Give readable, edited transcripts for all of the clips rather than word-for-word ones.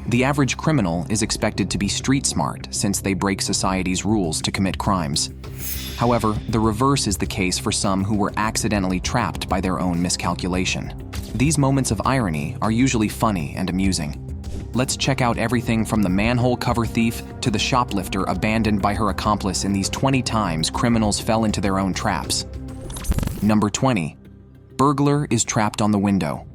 The average criminal is expected to be street smart since they break society's rules to commit crimes. However, the reverse is the case for some who were accidentally trapped by their own miscalculation. These moments of irony are usually funny and amusing. Let's check out everything from the manhole cover thief to the shoplifter abandoned by her accomplice in these 20 times criminals fell into their own traps. Number 20. Burglar is trapped on the window.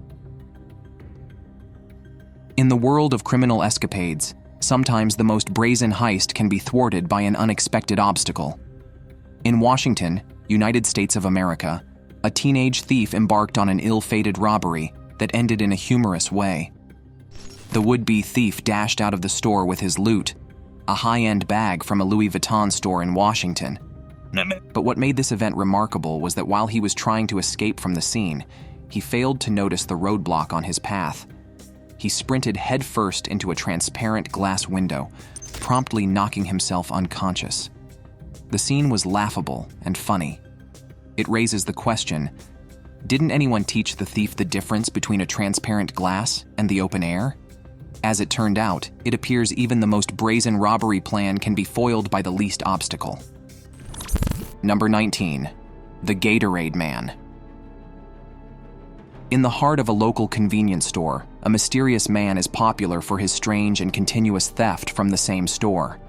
In the world of criminal escapades, sometimes the most brazen heist can be thwarted by an unexpected obstacle. In Washington, United States of America, a teenage thief embarked on an ill-fated robbery that ended in a humorous way. The would-be thief dashed out of the store with his loot, a high-end bag from a Louis Vuitton store in Washington. But what made this event remarkable was that while he was trying to escape from the scene, he failed to notice the roadblock on his path. He sprinted headfirst into a transparent glass window, promptly knocking himself unconscious. The scene was laughable and funny. It raises the question, didn't anyone teach the thief the difference between a transparent glass and the open air? As it turned out, it appears even the most brazen robbery plan can be foiled by the least obstacle. Number 19. The Gatorade Man. In the heart of a local convenience store, a mysterious man is popular for his strange and continuous theft from the same store.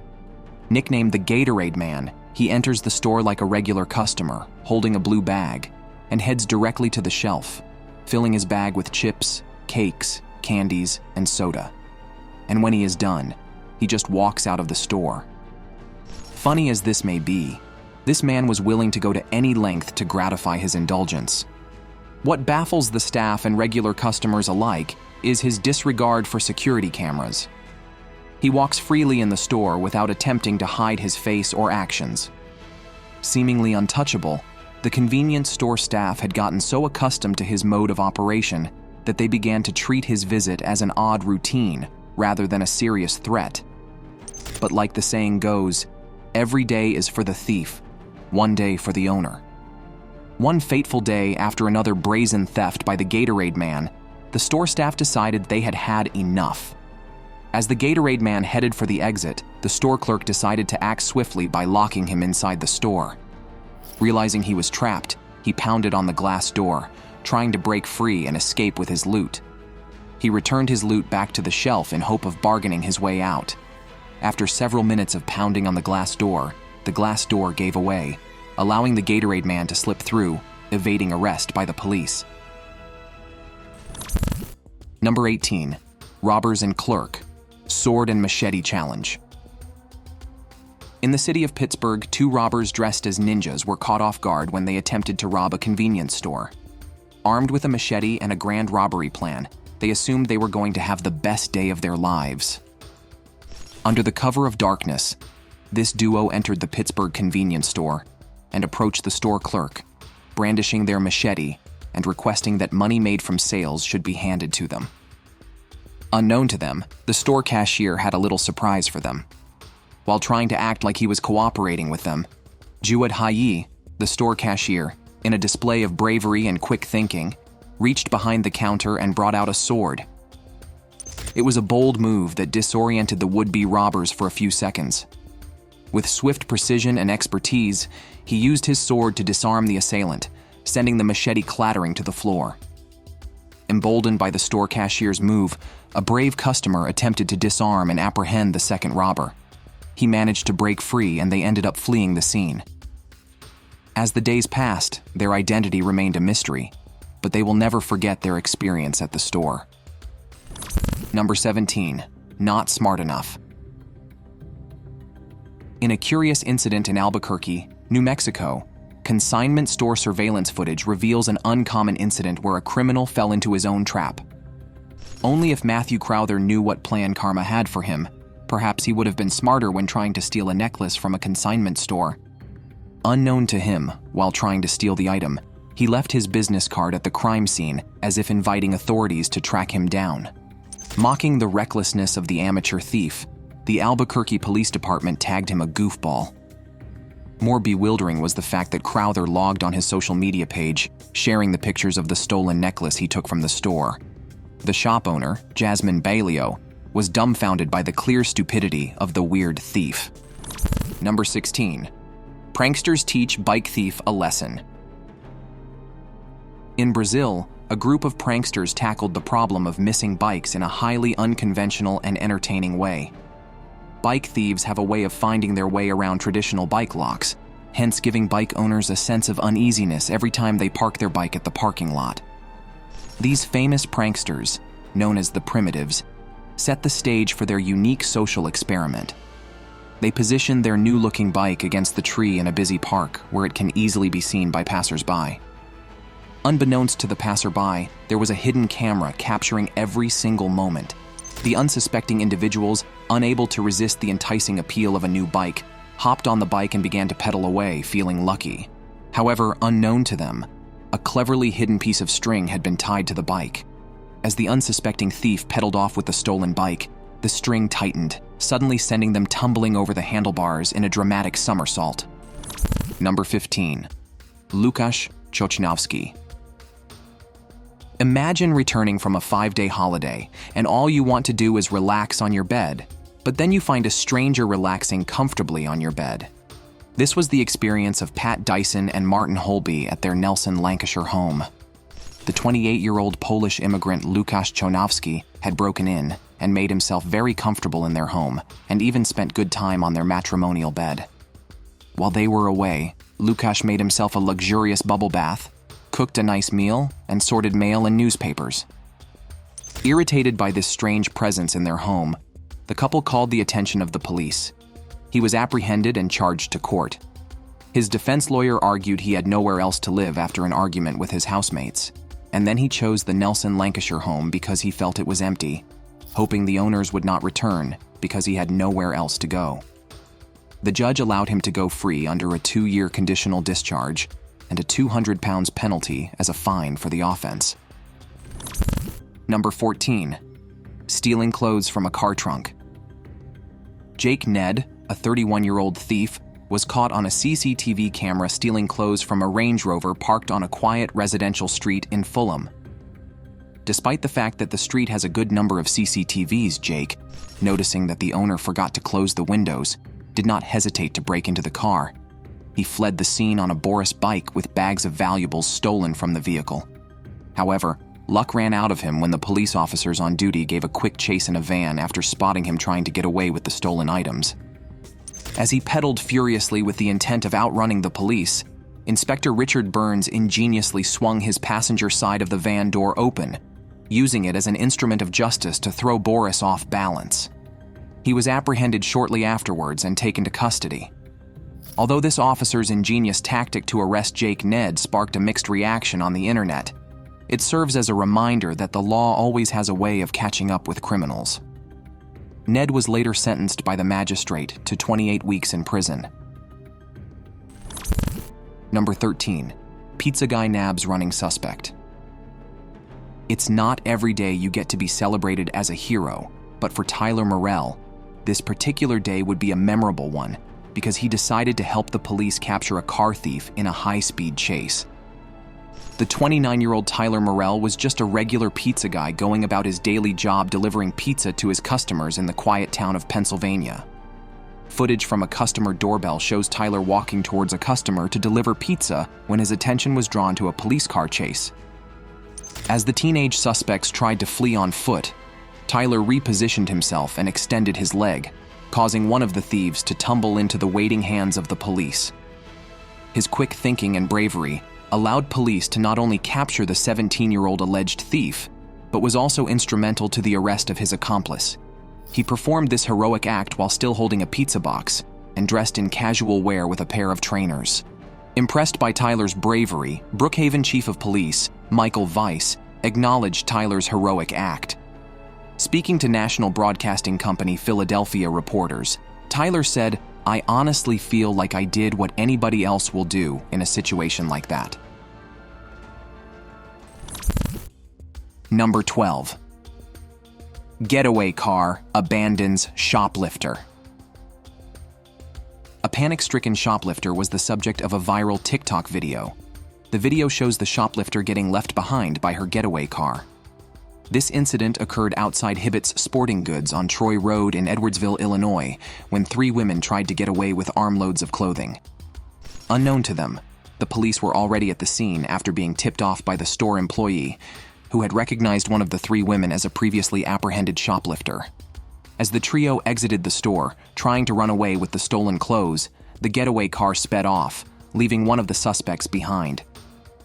Nicknamed the Gatorade Man, he enters the store like a regular customer, holding a blue bag, and heads directly to the shelf, filling his bag with chips, cakes, candies, and soda. And when he is done, he just walks out of the store. Funny as this may be, this man was willing to go to any length to gratify his indulgence. What baffles the staff and regular customers alike is his disregard for security cameras. He walks freely in the store without attempting to hide his face or actions. Seemingly untouchable, the convenience store staff had gotten so accustomed to his mode of operation that they began to treat his visit as an odd routine rather than a serious threat. But like the saying goes, every day is for the thief, one day for the owner. One fateful day after another brazen theft by the Gatorade Man, the store staff decided they had had enough. As the Gatorade Man headed for the exit, the store clerk decided to act swiftly by locking him inside the store. Realizing he was trapped, he pounded on the glass door, trying to break free and escape with his loot. He returned his loot back to the shelf in hope of bargaining his way out. After several minutes of pounding on the glass door gave away, allowing the Gatorade Man to slip through, evading arrest by the police. Number 18. Robbers and Clerk. Sword and Machete Challenge. In the city of Pittsburgh, 2 robbers dressed as ninjas were caught off guard when they attempted to rob a convenience store. Armed with a machete and a grand robbery plan, they assumed they were going to have the best day of their lives. Under the cover of darkness, this duo entered the Pittsburgh convenience store and approached the store clerk, brandishing their machete and requesting that money made from sales should be handed to them. Unknown to them, the store cashier had a little surprise for them. While trying to act like he was cooperating with them, Jewad Hayi, the store cashier, in a display of bravery and quick thinking, reached behind the counter and brought out a sword. It was a bold move that disoriented the would-be robbers for a few seconds. With swift precision and expertise, he used his sword to disarm the assailant, sending the machete clattering to the floor. Emboldened by the store cashier's move, a brave customer attempted to disarm and apprehend the second robber. He managed to break free and they ended up fleeing the scene. As the days passed, their identity remained a mystery, but they will never forget their experience at the store. Number 17. Not smart enough. In a curious incident in Albuquerque, New Mexico, consignment store surveillance footage reveals an uncommon incident where a criminal fell into his own trap. Only if Matthew Crowther knew what plan karma had for him, perhaps he would have been smarter when trying to steal a necklace from a consignment store. Unknown to him, while trying to steal the item, he left his business card at the crime scene as if inviting authorities to track him down. Mocking the recklessness of the amateur thief, the Albuquerque Police Department tagged him a goofball. More bewildering was the fact that Crowther logged on his social media page, sharing the pictures of the stolen necklace he took from the store. The shop owner, Jasmine Bailio, was dumbfounded by the clear stupidity of the weird thief. Number 16. Pranksters teach bike thief a lesson. In Brazil, a group of pranksters tackled the problem of missing bikes in a highly unconventional and entertaining way. Bike thieves have a way of finding their way around traditional bike locks, hence giving bike owners a sense of uneasiness every time they park their bike at the parking lot. These famous pranksters, known as the Primitives, set the stage for their unique social experiment. They positioned their new-looking bike against the tree in a busy park where it can easily be seen by passers-by. Unbeknownst to the passerby, there was a hidden camera capturing every single moment. The unsuspecting individuals, unable to resist the enticing appeal of a new bike, hopped on the bike and began to pedal away, feeling lucky. However, unknown to them, a cleverly hidden piece of string had been tied to the bike. As the unsuspecting thief pedaled off with the stolen bike, the string tightened, suddenly sending them tumbling over the handlebars in a dramatic somersault. Number 15. Łukasz Chochnowski. Imagine returning from a 5-day holiday, and all you want to do is relax on your bed, but then you find a stranger relaxing comfortably on your bed. This was the experience of Pat Dyson and Martin Holby at their Nelson, Lancashire home. The 28-year-old Polish immigrant Łukasz Chochnowski had broken in and made himself very comfortable in their home, and even spent good time on their matrimonial bed. While they were away, Łukasz made himself a luxurious bubble bath, cooked a nice meal, and sorted mail and newspapers. Irritated by this strange presence in their home, the couple called the attention of the police. He was apprehended and charged to court. His defense lawyer argued he had nowhere else to live after an argument with his housemates, and then he chose the Nelson, Lancashire home because he felt it was empty, hoping the owners would not return because he had nowhere else to go. The judge allowed him to go free under a 2-year conditional discharge and a £200 penalty as a fine for the offense. Number 14. Stealing clothes from a car trunk. Jake Ned, a 31-year-old thief, was caught on a CCTV camera stealing clothes from a Range Rover parked on a quiet residential street in Fulham. Despite the fact that the street has a good number of CCTVs, Jake, noticing that the owner forgot to close the windows, did not hesitate to break into the car. He fled the scene on a Boris bike with bags of valuables stolen from the vehicle. However, luck ran out of him when the police officers on duty gave a quick chase in a van after spotting him trying to get away with the stolen items. As he pedaled furiously with the intent of outrunning the police, Inspector Richard Burns ingeniously swung his passenger side of the van door open, using it as an instrument of justice to throw Boris off balance. He was apprehended shortly afterwards and taken to custody. Although this officer's ingenious tactic to arrest Jake Ned sparked a mixed reaction on the internet, it serves as a reminder that the law always has a way of catching up with criminals. Ned was later sentenced by the magistrate to 28 weeks in prison. Number 13. Pizza guy nabs running suspect. It's not every day you get to be celebrated as a hero, but for Tyler Morrell, this particular day would be a memorable one because he decided to help the police capture a car thief in a high-speed chase. The 29-year-old Tyler Morrell was just a regular pizza guy going about his daily job delivering pizza to his customers in the quiet town of Pennsylvania. Footage from a customer doorbell shows Tyler walking towards a customer to deliver pizza when his attention was drawn to a police car chase. As the teenage suspects tried to flee on foot, Tyler repositioned himself and extended his leg, causing one of the thieves to tumble into the waiting hands of the police. His quick thinking and bravery allowed police to not only capture the 17-year-old alleged thief, but was also instrumental to the arrest of his accomplice. He performed this heroic act while still holding a pizza box and dressed in casual wear with a pair of trainers. Impressed by Tyler's bravery, Brookhaven Chief of Police, Michael Weiss, acknowledged Tyler's heroic act. Speaking to national broadcasting company Philadelphia reporters, Tyler said, "I honestly feel like I did what anybody else will do in a situation like that." Number 12. Getaway car abandons shoplifter. A panic-stricken shoplifter was the subject of a viral TikTok video. The video shows the shoplifter getting left behind by her getaway car. This incident occurred outside Hibbett's Sporting Goods on Troy Road in Edwardsville, Illinois, when 3 women tried to get away with armloads of clothing. Unknown to them, the police were already at the scene after being tipped off by the store employee, who had recognized one of the 3 women as a previously apprehended shoplifter. As the trio exited the store, trying to run away with the stolen clothes, the getaway car sped off, leaving one of the suspects behind.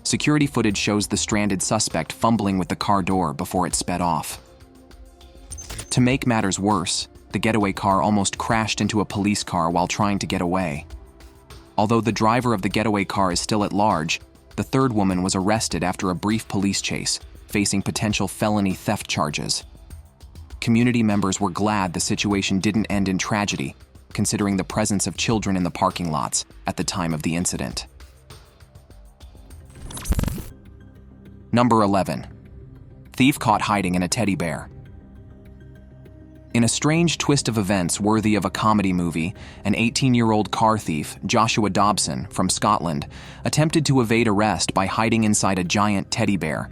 Security footage shows the stranded suspect fumbling with the car door before it sped off. To make matters worse, the getaway car almost crashed into a police car while trying to get away. Although the driver of the getaway car is still at large, the 3rd woman was arrested after a brief police chase, facing potential felony theft charges. Community members were glad the situation didn't end in tragedy, considering the presence of children in the parking lots at the time of the incident. Number 11. Thief caught hiding in a teddy bear. In a strange twist of events worthy of a comedy movie, an 18-year-old car thief, Joshua Dobson, from Scotland, attempted to evade arrest by hiding inside a giant teddy bear.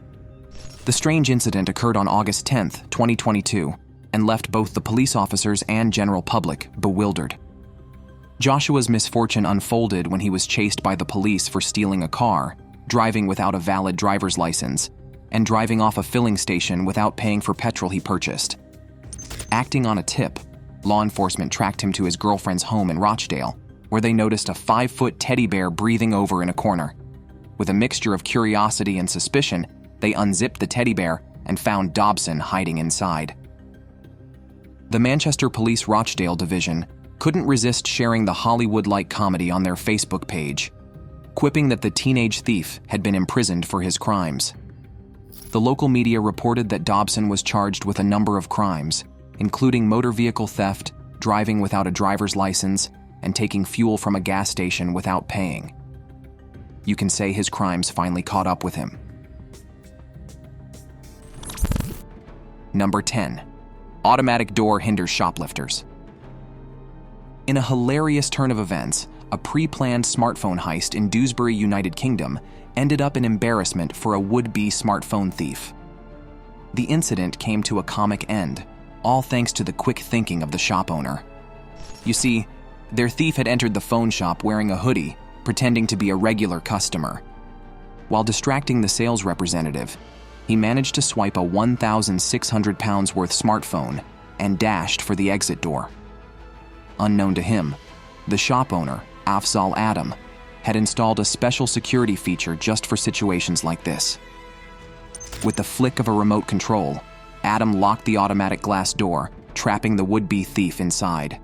The strange incident occurred on August 10, 2022, and left both the police officers and general public bewildered. Joshua's misfortune unfolded when he was chased by the police for stealing a car, driving without a valid driver's license, and driving off a filling station without paying for petrol he purchased. Acting on a tip, law enforcement tracked him to his girlfriend's home in Rochdale, where they noticed a 5-foot teddy bear breathing over in a corner. With a mixture of curiosity and suspicion, they unzipped the teddy bear and found Dobson hiding inside. The Manchester Police Rochdale Division couldn't resist sharing the Hollywood-like comedy on their Facebook page, quipping that the teenage thief had been imprisoned for his crimes. The local media reported that Dobson was charged with a number of crimes, including motor vehicle theft, driving without a driver's license, and taking fuel from a gas station without paying. You can say his crimes finally caught up with him. Number 10. Automatic door hinders shoplifters. In a hilarious turn of events, a pre-planned smartphone heist in Dewsbury, United Kingdom, ended up in embarrassment for a would-be smartphone thief. The incident came to a comic end, all thanks to the quick thinking of the shop owner. You see, their thief had entered the phone shop wearing a hoodie, pretending to be a regular customer. While distracting the sales representative, he managed to swipe a 1,600 pounds worth smartphone and dashed for the exit door. Unknown to him, the shop owner, Afzal Adam, had installed a special security feature just for situations like this. With the flick of a remote control, Adam locked the automatic glass door, trapping the would-be thief inside.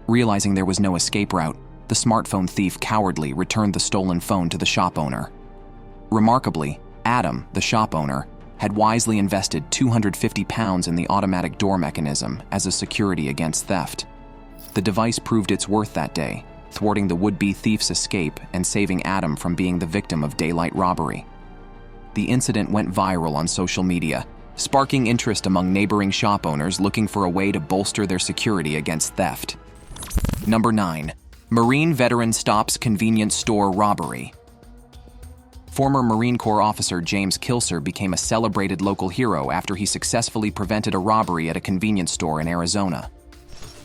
Realizing there was no escape route, the smartphone thief cowardly returned the stolen phone to the shop owner. Remarkably, Adam, the shop owner, had wisely invested 250 pounds in the automatic door mechanism as a security against theft. The device proved its worth that day, thwarting the would-be thief's escape and saving Adam from being the victim of daylight robbery. The incident went viral on social media, sparking interest among neighboring shop owners looking for a way to bolster their security against theft. Number 9. Marine veteran stops convenience store robbery. Former Marine Corps officer James Kilser became a celebrated local hero after he successfully prevented a robbery at a convenience store in Arizona.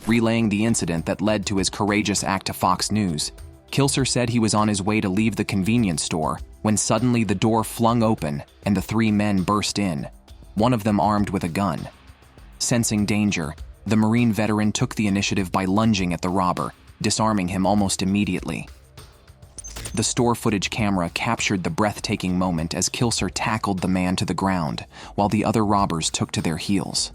Relaying the incident that led to his courageous act to Fox News, Kilser said he was on his way to leave the convenience store when suddenly the door flung open and the 3 men burst in, one of them armed with a gun. Sensing danger, the Marine veteran took the initiative by lunging at the robber, disarming him almost immediately. The store footage camera captured the breathtaking moment as Kilser tackled the man to the ground, while the other robbers took to their heels.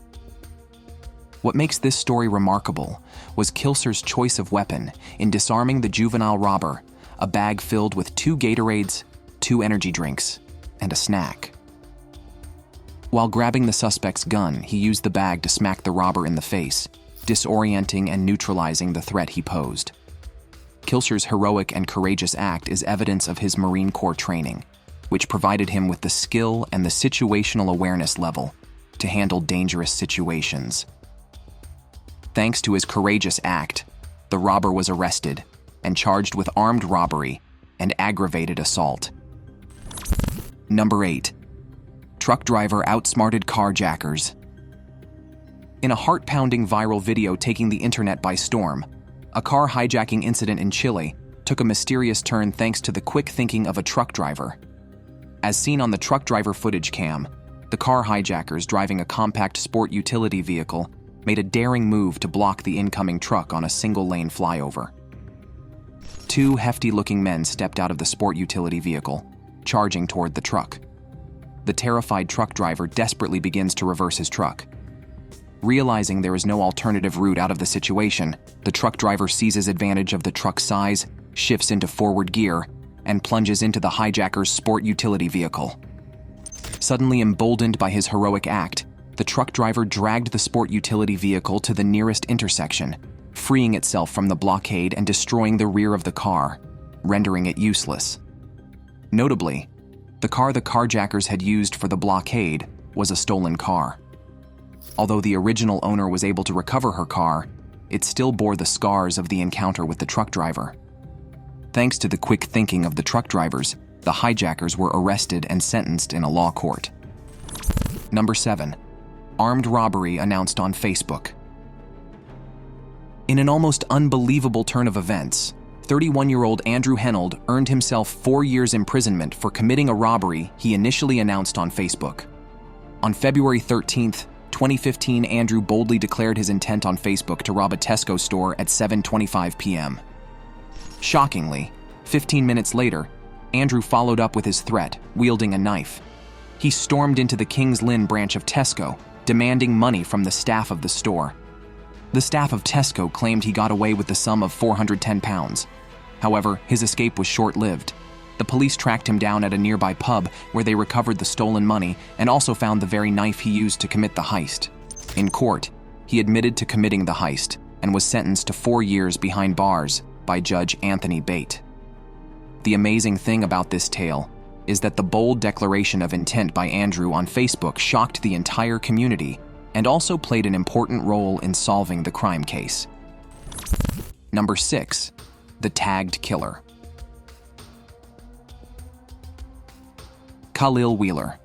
What makes this story remarkable was Kilser's choice of weapon in disarming the juvenile robber, a bag filled with 2 Gatorades, 2 energy drinks, and a snack. While grabbing the suspect's gun, he used the bag to smack the robber in the face, disorienting and neutralizing the threat he posed. Kilser's heroic and courageous act is evidence of his Marine Corps training, which provided him with the skill and the situational awareness level to handle dangerous situations. Thanks to his courageous act, the robber was arrested and charged with armed robbery and aggravated assault. Number 8. Truck driver outsmarted carjackers. In a heart-pounding viral video taking the internet by storm, a car hijacking incident in Chile took a mysterious turn thanks to the quick thinking of a truck driver. As seen on the truck driver footage cam, the car hijackers driving a compact sport utility vehicle made a daring move to block the incoming truck on a single-lane flyover. Two hefty-looking men stepped out of the sport utility vehicle, charging toward the truck. The terrified truck driver desperately begins to reverse his truck. Realizing there is no alternative route out of the situation, the truck driver seizes advantage of the truck's size, shifts into forward gear, and plunges into the hijacker's sport utility vehicle. Suddenly emboldened by his heroic act, the truck driver dragged the sport utility vehicle to the nearest intersection, freeing itself from the blockade and destroying the rear of the car, rendering it useless. Notably, the car the carjackers had used for the blockade was a stolen car. Although the original owner was able to recover her car, it still bore the scars of the encounter with the truck driver. Thanks to the quick thinking of the truck drivers, the hijackers were arrested and sentenced in a law court. Number 7. Armed robbery announced on Facebook. In an almost unbelievable turn of events, 31-year-old Andrew Henold earned himself 4 years imprisonment for committing a robbery he initially announced on Facebook. On February 13, 2015, Andrew boldly declared his intent on Facebook to rob a Tesco store at 7:25 p.m. Shockingly, 15 minutes later, Andrew followed up with his threat, wielding a knife. He stormed into the Kings Lynn branch of Tesco, demanding money from the staff of the store. The staff of Tesco claimed he got away with the sum of £410. However, his escape was short-lived. The police tracked him down at a nearby pub where they recovered the stolen money and also found the very knife he used to commit the heist. In court, he admitted to committing the heist and was sentenced to 4 years behind bars by Judge Anthony Bate. The amazing thing about this tale is that the bold declaration of intent by Andrew on Facebook shocked the entire community and also played an important role in solving the crime case. Number 6. The Tagged Killer. Khalil Wheeler.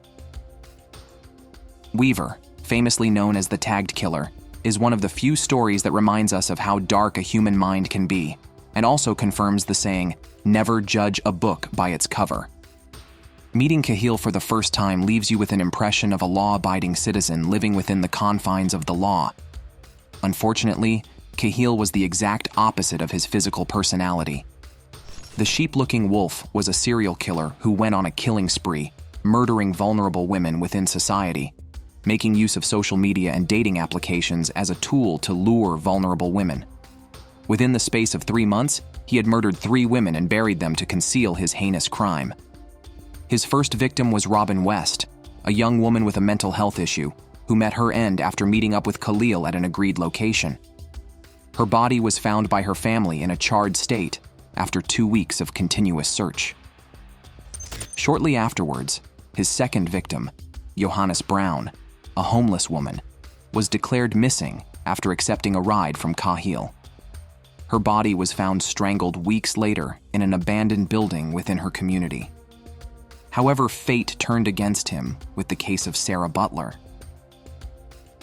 Weaver, famously known as the Tagged Killer, is one of the few stories that reminds us of how dark a human mind can be, and also confirms the saying, "Never judge a book by its cover." Meeting Cahill for the first time leaves you with an impression of a law-abiding citizen living within the confines of the law. Unfortunately, Cahill was the exact opposite of his physical personality. The sheep-looking wolf was a serial killer who went on a killing spree, murdering vulnerable women within society, making use of social media and dating applications as a tool to lure vulnerable women. Within the space of 3 months, he had murdered 3 women and buried them to conceal his heinous crime. His first victim was Robin West, a young woman with a mental health issue, who met her end after meeting up with Khalil at an agreed location. Her body was found by her family in a charred state after 2 weeks of continuous search. Shortly afterwards, his second victim, Johannes Brown, a homeless woman, was declared missing after accepting a ride from Cahill. Her body was found strangled weeks later in an abandoned building within her community. However, fate turned against him with the case of Sarah Butler.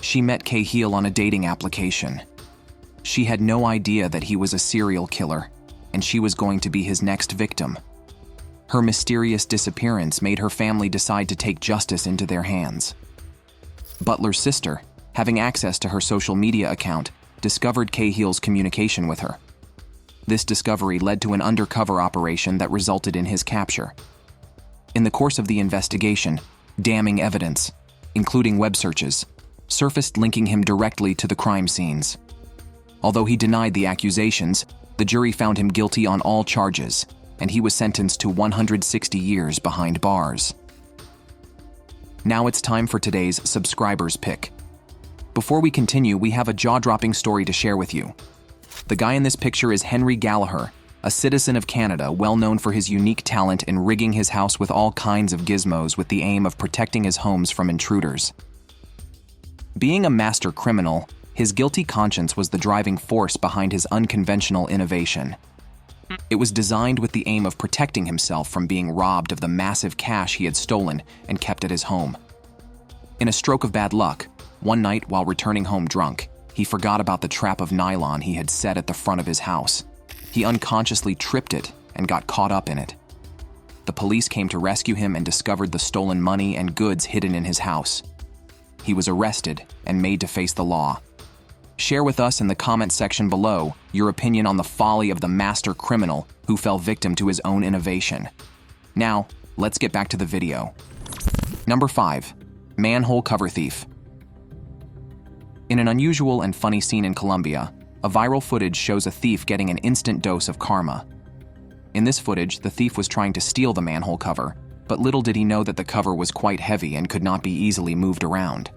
She met Cahill on a dating application. She had no idea that he was a serial killer, and she was going to be his next victim. Her mysterious disappearance made her family decide to take justice into their hands. Butler's sister, having access to her social media account, discovered Cahill's communication with her. This discovery led to an undercover operation that resulted in his capture. In the course of the investigation, damning evidence, including web searches, surfaced linking him directly to the crime scenes. Although he denied the accusations, the jury found him guilty on all charges, and he was sentenced to 160 years behind bars. Now it's time for today's subscribers pick. Before we continue, we have a jaw-dropping story to share with you. The guy in this picture is Henry Gallagher, a citizen of Canada well known for his unique talent in rigging his house with all kinds of gizmos with the aim of protecting his homes from intruders. Being a master criminal, his guilty conscience was the driving force behind his unconventional innovation. It was designed with the aim of protecting himself from being robbed of the massive cash he had stolen and kept at his home. In a stroke of bad luck, one night while returning home drunk, he forgot about the trap of nylon he had set at the front of his house. He unconsciously tripped it and got caught up in it. The police came to rescue him and discovered the stolen money and goods hidden in his house. He was arrested and made to face the law. Share with us in the comment section below your opinion on the folly of the master criminal who fell victim to his own innovation. Now, let's get back to the video. Number 5. Manhole cover thief. In an unusual and funny scene in Colombia, a viral footage shows a thief getting an instant dose of karma. In this footage, the thief was trying to steal the manhole cover, but little did he know that the cover was quite heavy and could not be easily moved around.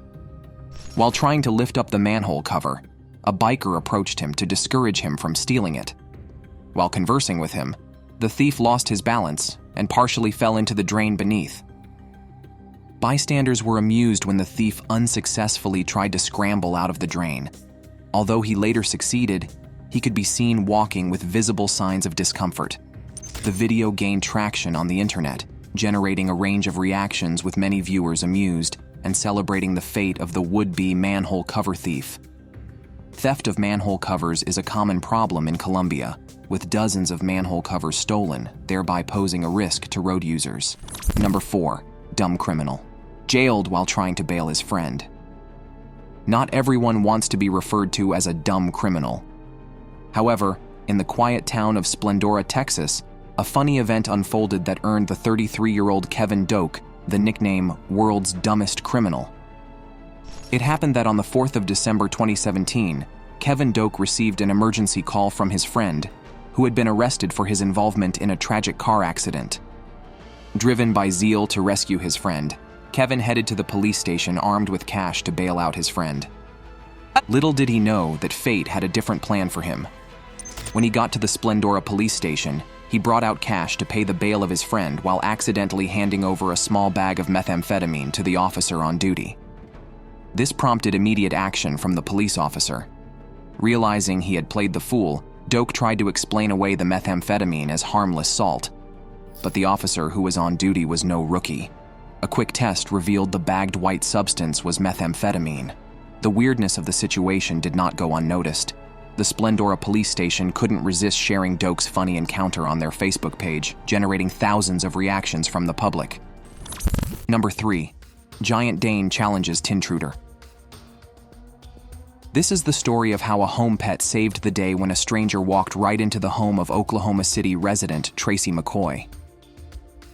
While trying to lift up the manhole cover, a biker approached him to discourage him from stealing it. While conversing with him, the thief lost his balance and partially fell into the drain beneath. Bystanders were amused when the thief unsuccessfully tried to scramble out of the drain. Although he later succeeded, he could be seen walking with visible signs of discomfort. The video gained traction on the internet, generating a range of reactions with many viewers amused and celebrating the fate of the would-be manhole cover thief. Theft of manhole covers is a common problem in Colombia, with dozens of manhole covers stolen, thereby posing a risk to road users. Number 4. Dumb criminal. Jailed while trying to bail his friend. Not everyone wants to be referred to as a dumb criminal. However, in the quiet town of Splendora, Texas, a funny event unfolded that earned the 33-year-old Kevin Doak the nickname World's Dumbest Criminal. It happened that on the 4th of December 2017, Kevin Doak received an emergency call from his friend, who had been arrested for his involvement in a tragic car accident. Driven by zeal to rescue his friend, Kevin headed to the police station armed with cash to bail out his friend. Little did he know that fate had a different plan for him. When he got to the Splendora police station, he brought out cash to pay the bail of his friend while accidentally handing over a small bag of methamphetamine to the officer on duty. This prompted immediate action from the police officer. Realizing he had played the fool, Doak tried to explain away the methamphetamine as harmless salt. But the officer who was on duty was no rookie. A quick test revealed the bagged white substance was methamphetamine. The weirdness of the situation did not go unnoticed. The Splendora police station couldn't resist sharing Doak's funny encounter on their Facebook page, generating thousands of reactions from the public. Number 3. Giant Dane challenges Tintruder. This is the story of how a home pet saved the day when a stranger walked right into the home of Oklahoma City resident Tracy McCoy.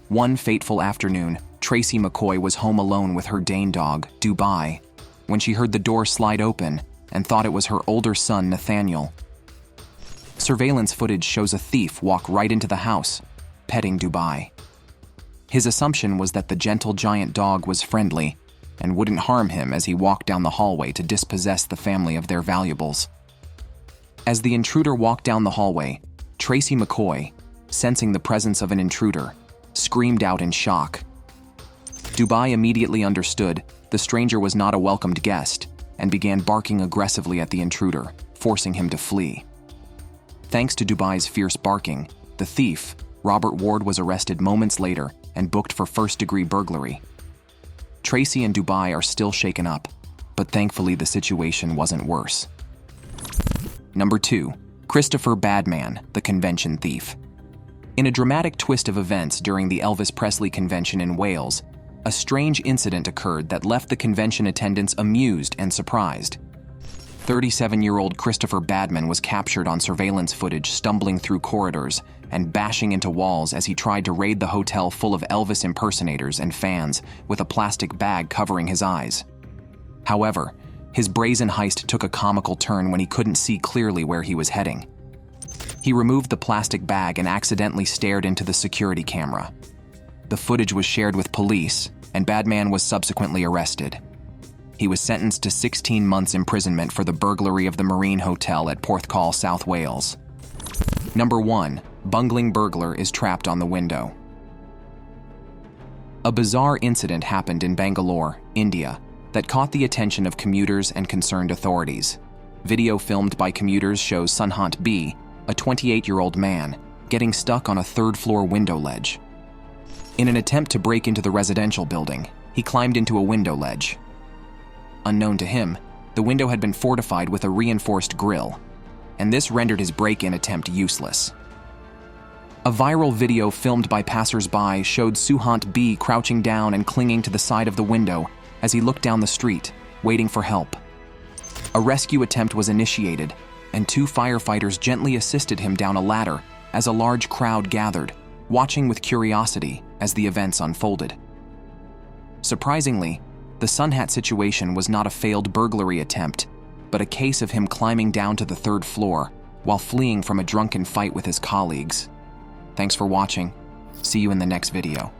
One fateful afternoon, Tracy McCoy was home alone with her Dane dog, Dubai, when she heard the door slide open and thought it was her older son, Nathaniel. Surveillance footage shows a thief walk right into the house, petting Dubai. His assumption was that the gentle giant dog was friendly and wouldn't harm him as he walked down the hallway to dispossess the family of their valuables. As the intruder walked down the hallway, Tracy McCoy, sensing the presence of an intruder, screamed out in shock. Dubai immediately understood the stranger was not a welcomed guest and began barking aggressively at the intruder, forcing him to flee. Thanks to Dubai's fierce barking, the thief, Robert Ward, was arrested moments later and booked for first-degree burglary. Tracy and Dubai are still shaken up, but thankfully the situation wasn't worse. Number 2. Christopher Badman, the convention thief. In a dramatic twist of events during the Elvis Presley convention in Wales, a strange incident occurred that left the convention attendants amused and surprised. 37-year-old Christopher Badman was captured on surveillance footage stumbling through corridors and bashing into walls as he tried to raid the hotel full of Elvis impersonators and fans with a plastic bag covering his eyes. However, his brazen heist took a comical turn when he couldn't see clearly where he was heading. He removed the plastic bag and accidentally stared into the security camera. The footage was shared with police, and Badman was subsequently arrested. He was sentenced to 16 months imprisonment for the burglary of the Marine Hotel at Porthcawl, South Wales. Number 1. Bungling burglar is trapped on the window. A bizarre incident happened in Bangalore, India, that caught the attention of commuters and concerned authorities. Video filmed by commuters shows Sunhant B., a 28-year-old man, getting stuck on a third-floor window ledge. In an attempt to break into the residential building, he climbed into a window ledge. unknown to him, the window had been fortified with a reinforced grille, and this rendered his break-in attempt useless. A viral video filmed by passers-by showed Suhant B crouching down and clinging to the side of the window as he looked down the street, waiting for help. A rescue attempt was initiated, and 2 firefighters gently assisted him down a ladder as a large crowd gathered, watching with curiosity as the events unfolded. Surprisingly, the Sun Hat situation was not a failed burglary attempt, but a case of him climbing down to the 3rd floor while fleeing from a drunken fight with his colleagues. Thanks for watching. See you in the next video.